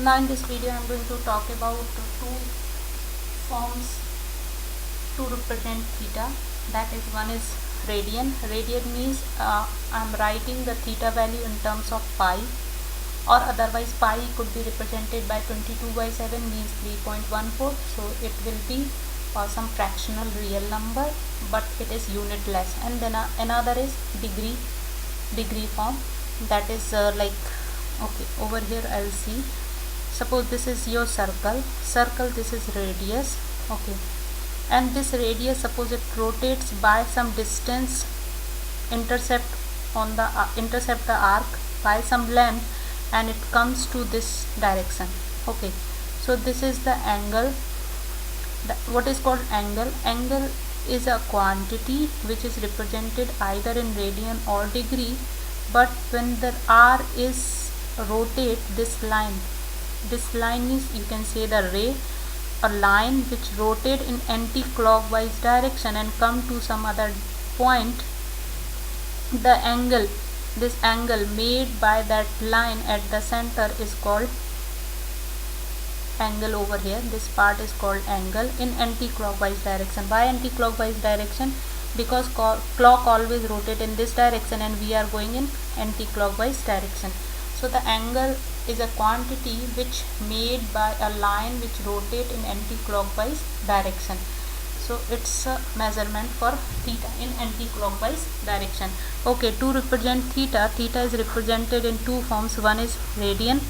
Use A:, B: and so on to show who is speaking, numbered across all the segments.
A: Now in this video I am going to talk about two forms to represent theta. That is, one is radian. Radian means I am writing the theta value in terms of pi, or otherwise pi could be represented by 22/7 means 3.14. So it will be some fractional real number, but it is unitless. And then another is degree form. That is okay, over here I'll see. Suppose this is your circle, this is radius, okay, and this radius, suppose it rotates by some distance, intercept the arc by some length, and it comes to this direction, okay. So this is the angle. What is called angle? Angle is a quantity which is represented either in radian or degree, but when the r is rotate, this line is, you can say, the ray, a line which rotate in anti-clockwise direction and come to some other point. The angle, this angle made by that line at the center is called angle. Over here this part is called angle in anti-clockwise direction. Why anti-clockwise direction? Because clock always rotate in this direction and we are going in anti-clockwise direction. So the angle is a quantity which made by a line which rotate in anti-clockwise direction. So it's a measurement for theta in anti-clockwise direction. Okay, to represent theta is represented in two forms. One is radian,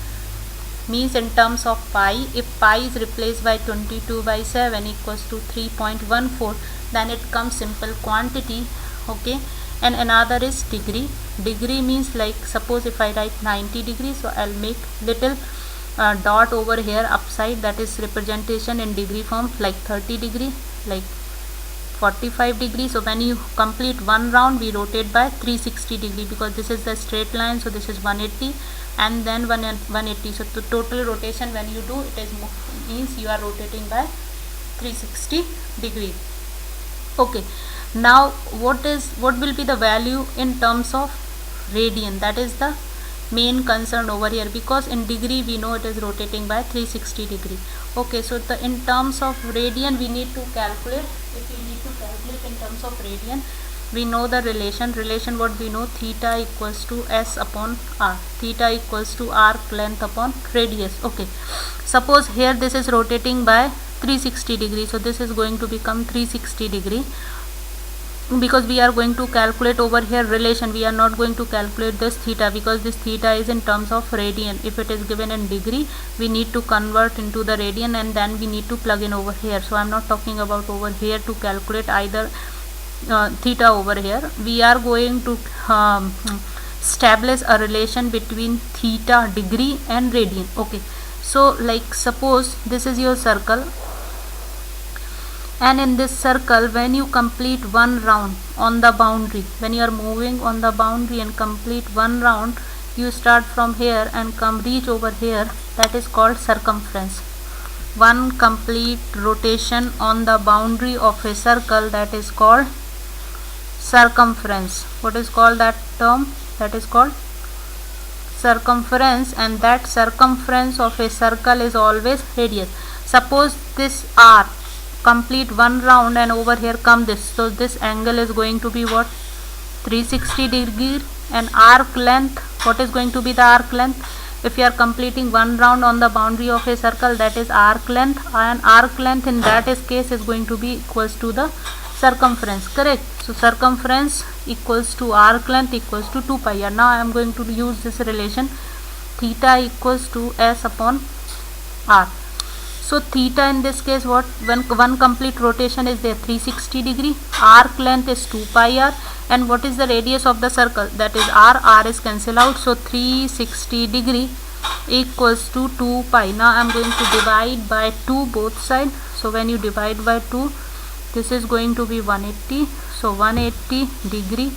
A: means in terms of pi. If pi is replaced by 22/7 equals to 3.14, then it comes simple quantity, okay. And another is degree. Degree means, like, suppose if I write 90 degrees, so I'll make little dot over here upside, that is representation in degree form, like 30 degree, like 45 degrees. So when you complete one round, we rotate by 360 degree, because this is the straight line, so this is 180 and then 180. So the total rotation when you do it is means you are rotating by 360 degree. Okay, now what will be the value in terms of radian? That is the main concern over here, because in degree we know it is rotating by 360 degree. Okay, so in terms of radian we need to calculate. If we need to calculate in terms of radian, we know the relation. What we know, theta equals to s upon r. Theta equals to arc length upon radius. Okay, suppose here this is rotating by 360 degree, so this is going to become 360 degree, because we are going to calculate over here relation. We are not going to calculate this theta, because this theta is in terms of radian. If it is given in degree, we need to convert into the radian and then we need to plug in over here. So I am not talking about over here to calculate either theta over here. We are going to establish a relation between theta, degree and radian. Okay, so like suppose this is your circle, and in this circle, when you complete one round on the boundary, when you are moving on the boundary and complete one round, you start from here and reach over here, that is called circumference. One complete rotation on the boundary of a circle, that is called circumference. What is called that term? That is called circumference, and that circumference of a circle is always radius. Suppose this r, complete one round and over here come this, so this angle is going to be what? 360 degree. And arc length, what is going to be the arc length? If you are completing one round on the boundary of a circle, that is arc length, and arc length in that case is going to be equals to the circumference, correct? So circumference equals to arc length equals to 2 pi. And now I am going to use this relation, theta equals to s upon r. So theta in this case, what, when one complete rotation is there, 360 degree, arc length is 2 pi r, and what is the radius of the circle? That is r is cancel out, so 360 degree equals to 2 pi. Now I am going to divide by 2 both sides. So when you divide by 2, this is going to be 180, so 180 degree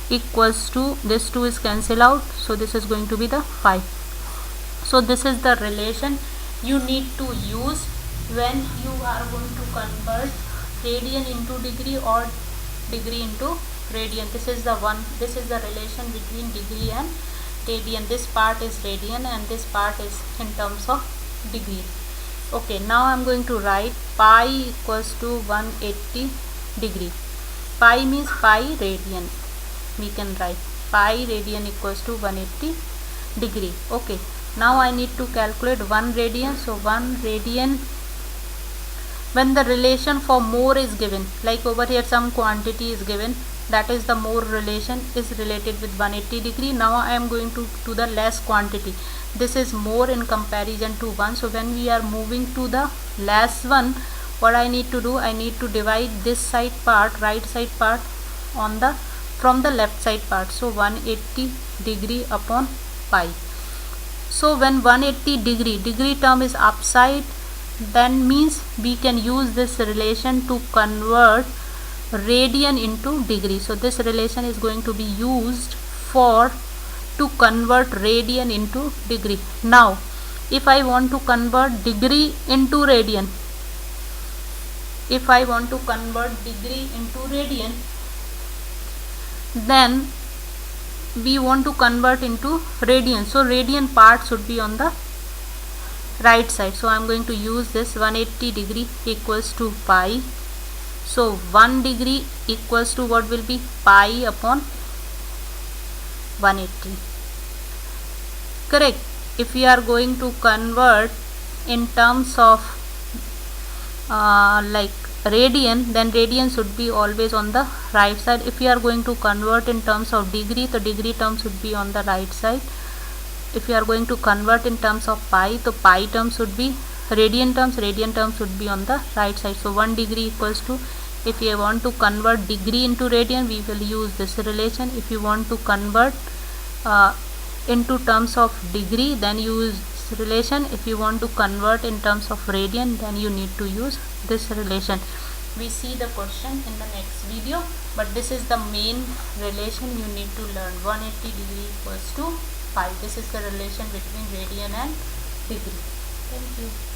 A: equals to, this 2 is cancel out, so this is going to be the pi. So this is the relation you need to use when you are going to convert radian into degree or degree into radian. This is the relation between degree and radian. This part is radian and this part is in terms of degree. Okay, now I'm going to write pi equals to 180 degree. Pi means pi radian. We can write pi radian equals to 180 degree. Okay, now I need to calculate 1 radian. So 1 radian, when the relation for more is given, like over here some quantity is given, that is the more relation is related with 180 degree. Now I am going to the less quantity. This is more in comparison to 1. So when we are moving to the less one, what I need to do, I need to divide this side part, right side part, on the from the left side part. So 180 degree upon pi. So when 180 degree term is upside, then means we can use this relation to convert radian into degree. So this relation is going to be used for to convert radian into degree. Now if I want to convert degree into radian, then we want to convert into radian. So radian part should be on the right side. So I'm going to use this 180 degree equals to pi. So 1 degree equals to what will be pi upon 180. Correct. If we are going to convert in terms of like radian, then radian should be always on the right side. If we are going to convert in terms of degree, the degree term should be on the right side. If you are going to convert in terms of pi, the pi term should be radian term should be on the right side. So 1 degree equals to, if you want to convert degree into radian, we will use this relation. If you want to convert into terms of degree, then use this relation. If you want to convert in terms of radian, then you need to use this relation. We see the question in the next video, but this is the main relation you need to learn. 180 degree equals to pi. This is the relation between radian and degree. Thank you.